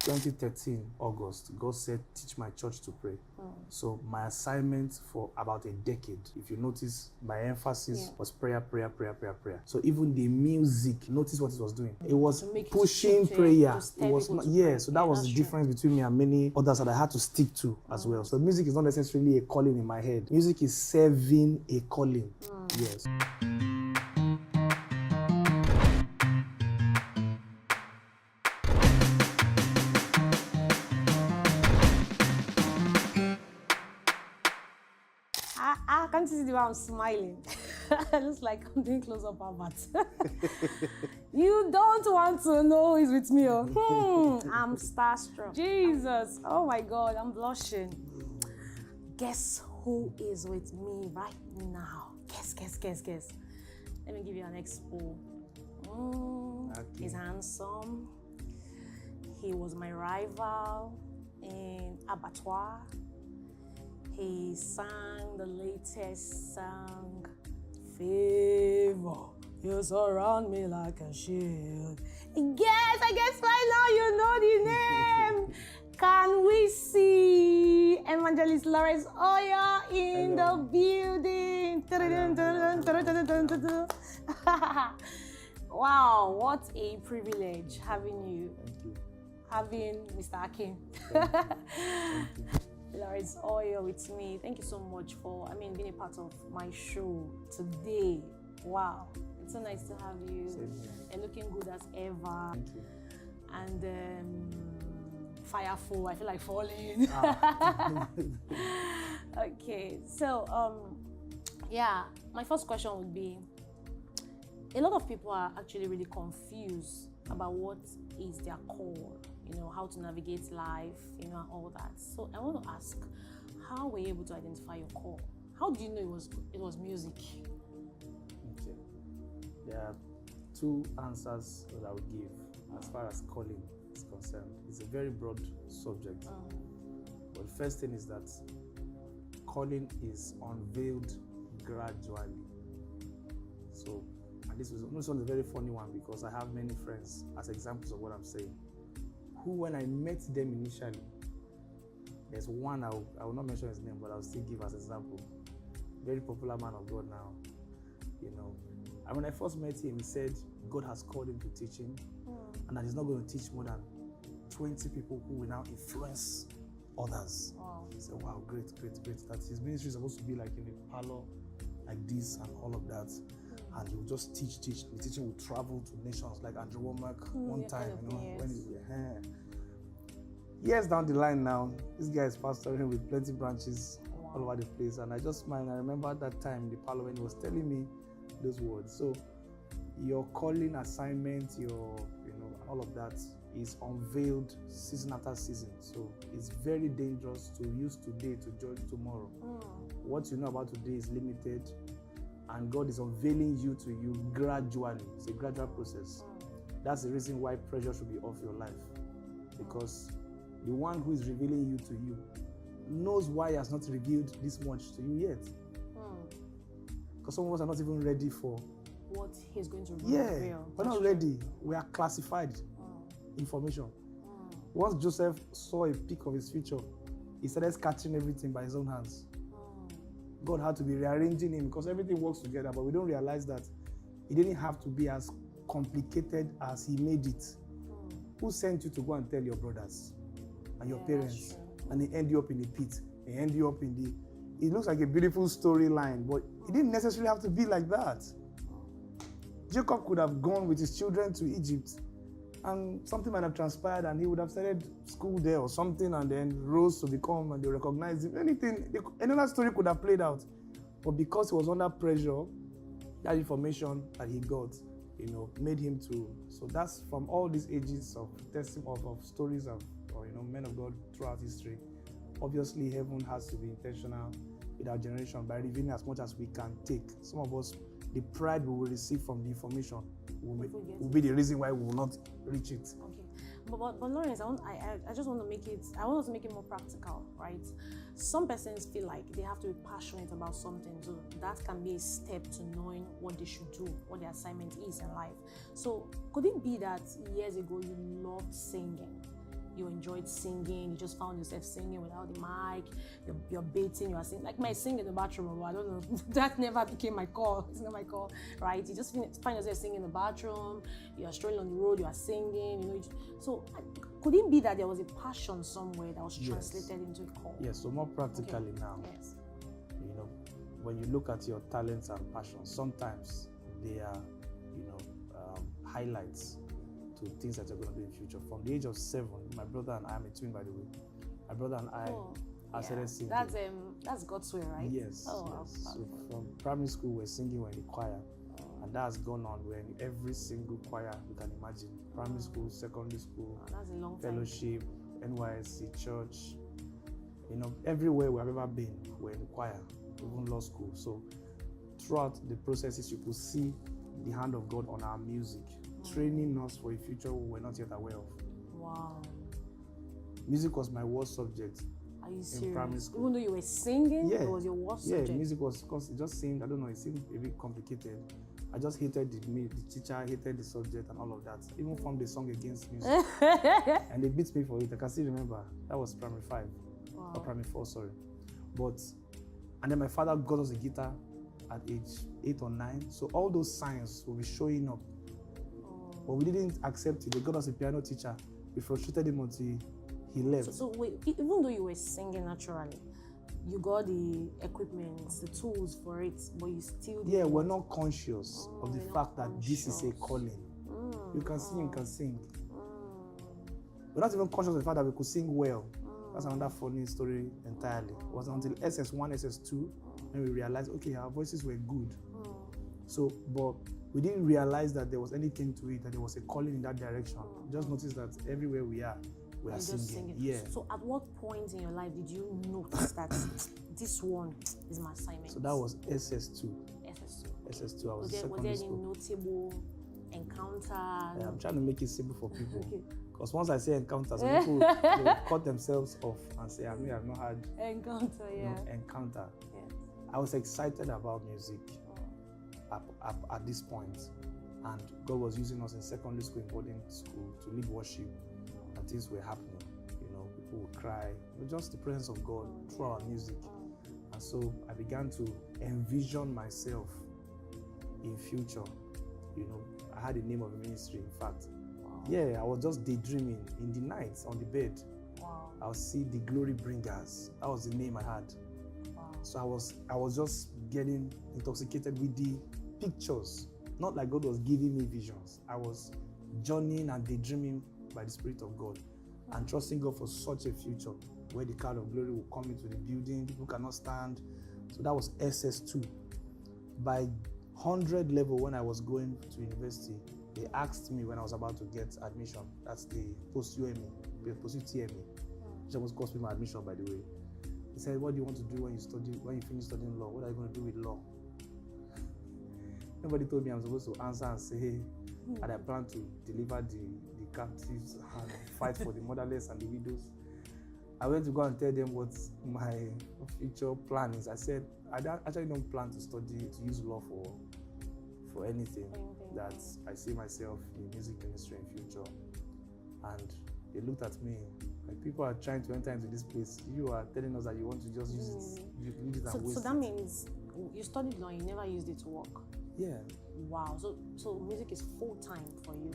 2013, August, God said, teach my church to pray. So my assignment for about a decade, if you notice, my emphasis was prayer, prayer, prayer, prayer, prayer. So even the music, notice what it was doing. It was pushing prayer. It was not, so that was the difference between me and many others that I had to stick to as well. So music is not necessarily a calling in my head. Music is serving a calling. Yes. Can't you see the way I'm smiling? Just like I'm doing close-up adverts. You don't want to know who's with me. I'm starstruck. Jesus. Oh my God, I'm blushing. Guess who is with me right now? Guess. Let me give you an expo. He's handsome. He was my rival in abattoir. He sang the latest song, Favor, you surround me like a shield. Yes, I guess right now you know the name. Can we see Evangelist Lawrence Oyor in the building? Wow, what a privilege having you. Thank you. Having Mr. Akin. Thank you. Lawrence Oyor with me. Thank you so much for, being a part of my show today. Wow, it's so nice to have you. You're looking good as ever. Thank you. And fireful, I feel like falling. Okay, so my first question would be, a lot of people are actually really confused about what is their call, how to navigate life, and all that. So I want to ask, how were you able to identify your call? How do you know it was music? Okay. There are two answers that I would give as far as calling is concerned. It's a very broad subject. But the first thing is that calling is unveiled gradually. So, and this one is a very funny one because I have many friends as examples of what I'm saying, who when I met them initially, there's one, I will not mention his name, but I'll still give as an example. Very popular man of God now, And when I first met him, he said God has called him to teaching, and that he's not going to teach more than 20 people who will now influence others. Wow. He said, wow, great. That his ministry is supposed to be like in a parlor like this and all of that. And he will just teach. The teaching will travel to nations like Andrew Womack one time, when he's here. Years down the line now, this guy is pastoring with plenty branches all over the place. And I just smiled. I remember at that time in the parlor when he was telling me those words. So your calling assignment, your, all of that is unveiled season after season. So it's very dangerous to use today to judge tomorrow. What you know about today is limited, and God is unveiling you to you gradually. It's a gradual process. That's the reason why pressure should be off your life, because the one who is revealing you to you knows why he has not revealed this much to you yet. Because some of us are not even ready for what he's going to reveal. We're not ready. We are classified information. Once Joseph saw a peek of his future, he started catching everything by his own hands. God had to be rearranging him because everything works together, but we don't realize that it didn't have to be as complicated as he made it. Who sent you to go and tell your brothers and your parents, and they end you up in the pit? They end you up in the... It looks like a beautiful storyline, but it didn't necessarily have to be like that. Jacob could have gone with his children to Egypt, and something might have transpired, and he would have started school there or something, and then rose to become, and they recognized him. Another story could have played out. But because he was under pressure, that information that he got, made him to. So that's from all these ages of stories of men of God throughout history. Obviously, heaven has to be intentional with our generation by revealing as much as we can take. Some of us, the pride we will receive from the information will be the reason why we will not reach it. Okay, but Lawrence, I just want to make it. I want us to make it more practical, right? Some persons feel like they have to be passionate about something, so that can be a step to knowing what they should do, what their assignment is in life. So could it be that years ago you loved singing, you enjoyed singing, you just found yourself singing without the mic, you're baiting, you are singing, like my sing in the bathroom, I don't know, that never became my call, it's not my call, right? You just find yourself singing in the bathroom, you are strolling on the road, you are singing, you know. So could it be that there was a passion somewhere that was translated into a call? Yes, so more practically now, you know, when you look at your talents and passions, sometimes they are, you know, highlights to things that you're going to do in the future. From the age of 7, my brother and I, I'm a twin by the way, my brother and I started singing. That's God's way, right? Yes. So from primary school, we're singing, we're in the choir. And that's gone on. We're in every single choir you can imagine. Primary school, secondary school, that's a long fellowship, NYSC, church. You know, everywhere we've ever been, we're in the choir, even law school. So throughout the processes, you could see the hand of God on our music, training us for a future we're not yet aware of. Wow. Music was my worst subject. Are you serious? In primary school. Even though you were singing, it was your worst subject? Yeah, music was, because it just seemed, I don't know, it seemed a bit complicated. I just hated the teacher, hated the subject and all of that. Even formed a song against music. And they beat me for it. I can still remember. That was primary 5. Or primary 4, sorry. And then my father got us a guitar at age 8 or 9. So all those signs will be showing up. But we didn't accept it. They got us a piano teacher. We frustrated him until he left. So wait, even though you were singing naturally, you got the equipment, the tools for it, but you still didn't. Yeah, we're not conscious of the fact that this is a calling. You can sing, you can sing. We're not even conscious of the fact that we could sing well. That's another funny story entirely. It was until SS1, SS2, when we realized, okay, our voices were good. So, but we didn't realize that there was anything to it, that there was a calling in that direction. Just noticed that everywhere we are singing. Yeah. So at what point in your life did you notice that this one is my assignment? So that was SS2. SS2. I was there any notable encounters? Yeah, I'm trying to make it simple for people. Because once I say encounters, people will cut themselves off and say, I mean, I've not had encounter. Encounter. I was excited about music at this point. And God was using us in secondary school, in boarding school, to lead worship. And things were happening, you know, people would cry, just the presence of God through our music. And so I began to envision myself in future. You know, I had the name of the ministry, in fact. Yeah, I was just daydreaming in the night on the bed. I'll see the glory bringers. That was the name I had. So I was just getting intoxicated with the pictures. Not like God was giving me visions. I was journeying and daydreaming by the Spirit of God and trusting God for such a future where the cloud of glory will come into the building, people cannot stand. So that was SS2. By 100 level, when I was going to university, they asked me when I was about to get admission. That's the post-UME, post-UTME, which almost cost me my admission, by the way. He said, what do you want to do when you finish studying law? What are you going to do with law? Nobody told me I'm supposed to answer and say, hey, and I plan to deliver the captives and fight for the motherless and the widows. I went to go and tell them what my future plan is. I said, I actually don't plan to use law for anything. That I see myself in the music industry in future. And they looked at me like, people are trying to enter into this place. You are telling us that you want to just use it, use it and waste it. So that means you studied law, you never used it to work? Yeah. Wow. So music is full-time for you?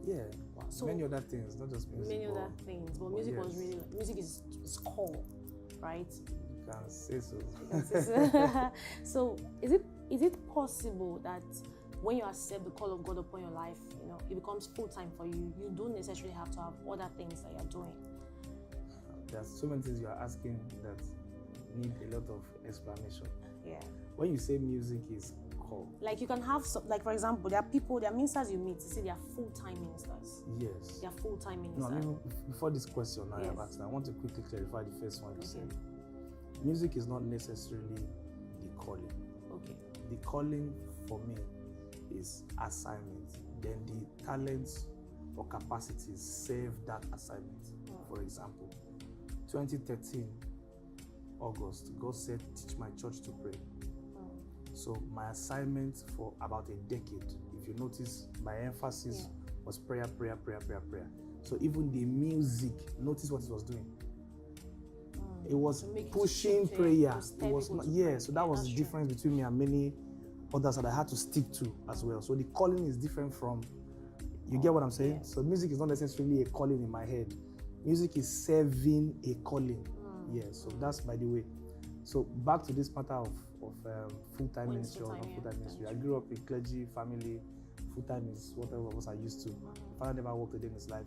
Yeah. Wow. So many other things, not just music. Many other things, but music was really, music is core, right? You can say so. So is it possible that when you accept the call of God upon your life, you know, it becomes full-time for you? You don't necessarily have to have other things that you're doing. There's so many things you are asking that need a lot of explanation. Yeah. When you say music is core, like you can have some, like for example, there are ministers you meet, you say they are full-time ministers. Yes. They are full-time ministers. No, I mean, before this question I have asked, I want to quickly clarify the first one you said. Music is not necessarily the calling. Okay. The calling for me is assignment. Then the talents or capacities serve that assignment. For example, 2013, August, God said, teach my church to pray. So my assignment for about a decade, if you notice, my emphasis was prayer, prayer, prayer, prayer, prayer. So even the music, notice what it was doing. It was pushing prayer. It was not, yeah. So that was the difference between me and many others that I had to stick to as well. So the calling is different from, you get what I'm saying? Yes. So music is not necessarily a calling in my head. Music is serving a calling. Yeah, so that's by the way. So back to this matter of full-time ministry or not full-time ministry. I grew up in clergy family. Full-time is what all of us are used to. My father never worked a day in his life.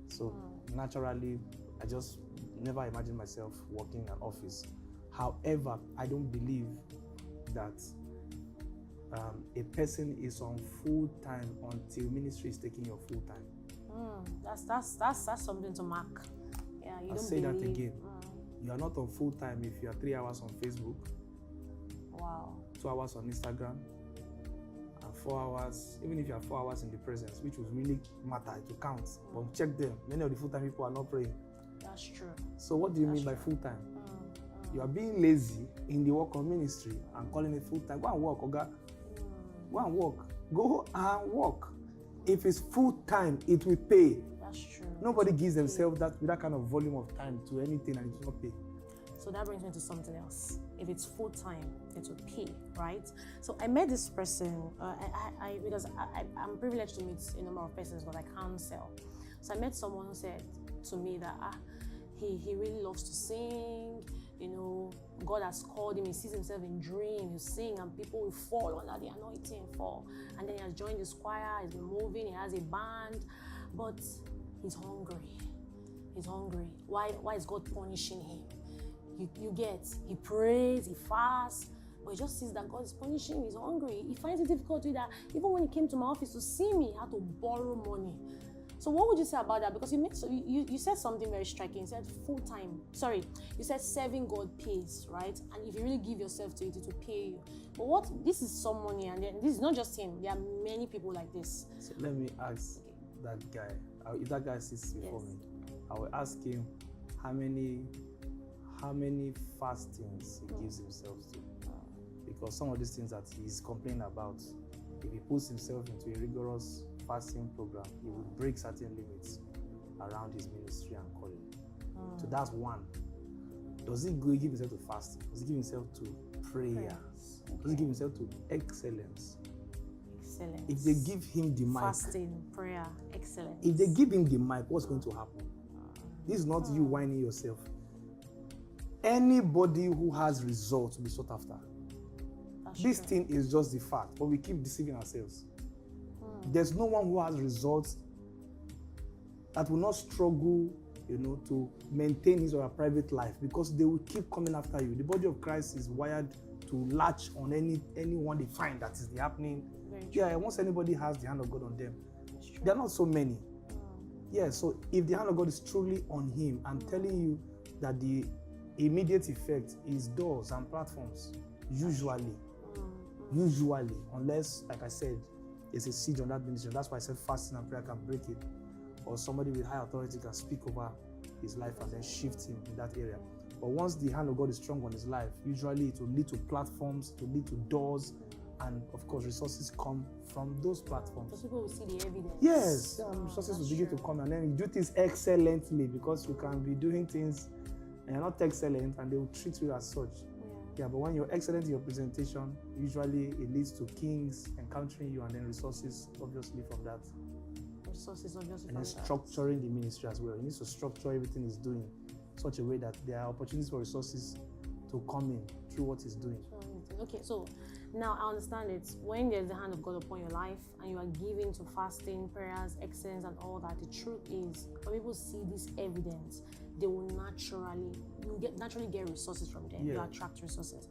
So naturally, I just never imagined myself working in an office. However, I don't believe that a person is on full-time until ministry is taking your full-time. That's something to mark. Yeah, you don't say believe. That again. You are not on full-time if you are 3 hours on Facebook. Wow. 2 hours on Instagram, and 4 hours, even if you have 4 hours in the presence, which would really matter to count. But check them. Many of the full-time people are not praying. That's true. So what do you mean by full-time? You are being lazy in the work of ministry and calling it full-time. Go and work, Oga. Go and work. Go and work. If it's full-time, it will pay. That's true. Nobody gives themselves that with that kind of volume of time to anything and it will not pay. So that brings me to something else. If it's full time, it will pay, right? So I met this person. Because I'm privileged to meet a number of persons, but I can't sell. So I met someone who said to me that he really loves to sing. You know, God has called him. He sees himself in dreams. He'll sing, and people will fall under the anointing fall. And then he has joined this choir. He's been moving. He has a band, but he's hungry. He's hungry. Why is God punishing him? You get, he prays, he fasts, but he just sees that God is punishing him. He's hungry. He finds it difficult to do that. Even when he came to my office to see me, he had to borrow money. So what would you say about that? Because you said something very striking. You said full time. Sorry, you said serving God pays, right? And if you really give yourself to it, it will pay you. But this is some money, and this is not just him. There are many people like this. So let me ask that guy. If that guy sits before me, I will ask him how many fastings he gives himself to. Because some of these things that he's complaining about, if he puts himself into a rigorous fasting program, he will break certain limits around his ministry and calling. So that's one. Does he give himself to fasting? Does he give himself to prayer? Does he give himself to excellence? If they give him the mic, fasting, prayer, excellence. If they give him the mic, what's going to happen? This is not you whining yourself. Anybody who has results will be sought after. This thing is just the fact, but we keep deceiving ourselves. There's no one who has results that will not struggle, to maintain his or her private life, because they will keep coming after you. The body of Christ is wired to latch on anyone they find that is happening. Yeah, once anybody has the hand of God on them, there are not so many. Yeah, so if the hand of God is truly on him, I'm telling you that the immediate effect is doors and platforms, usually, unless, like I said, there's a siege on that ministry. That's why I said fasting and prayer can break it, or somebody with high authority can speak over his life and then shift him in that area. But once the hand of God is strong on his life, usually it will lead to platforms, it will lead to doors, and of course resources come from those platforms. So people will see the evidence. Yes, resources will begin to come, and then you do things excellently, because you can be doing things and you're not excellent, and they will treat you as such. Yeah, but when you're excellent in your presentation, usually it leads to kings encountering you, and then resources obviously from that. And then structuring the ministry as well. You need to structure everything he's doing in such a way that there are opportunities for resources to come in through what he's doing. Okay, so now I understand it. When there's the hand of God upon your life and you are giving to fasting, prayers, excellence, and all that, the truth is, when people see this evidence, they will naturally get resources from them. You attract resources.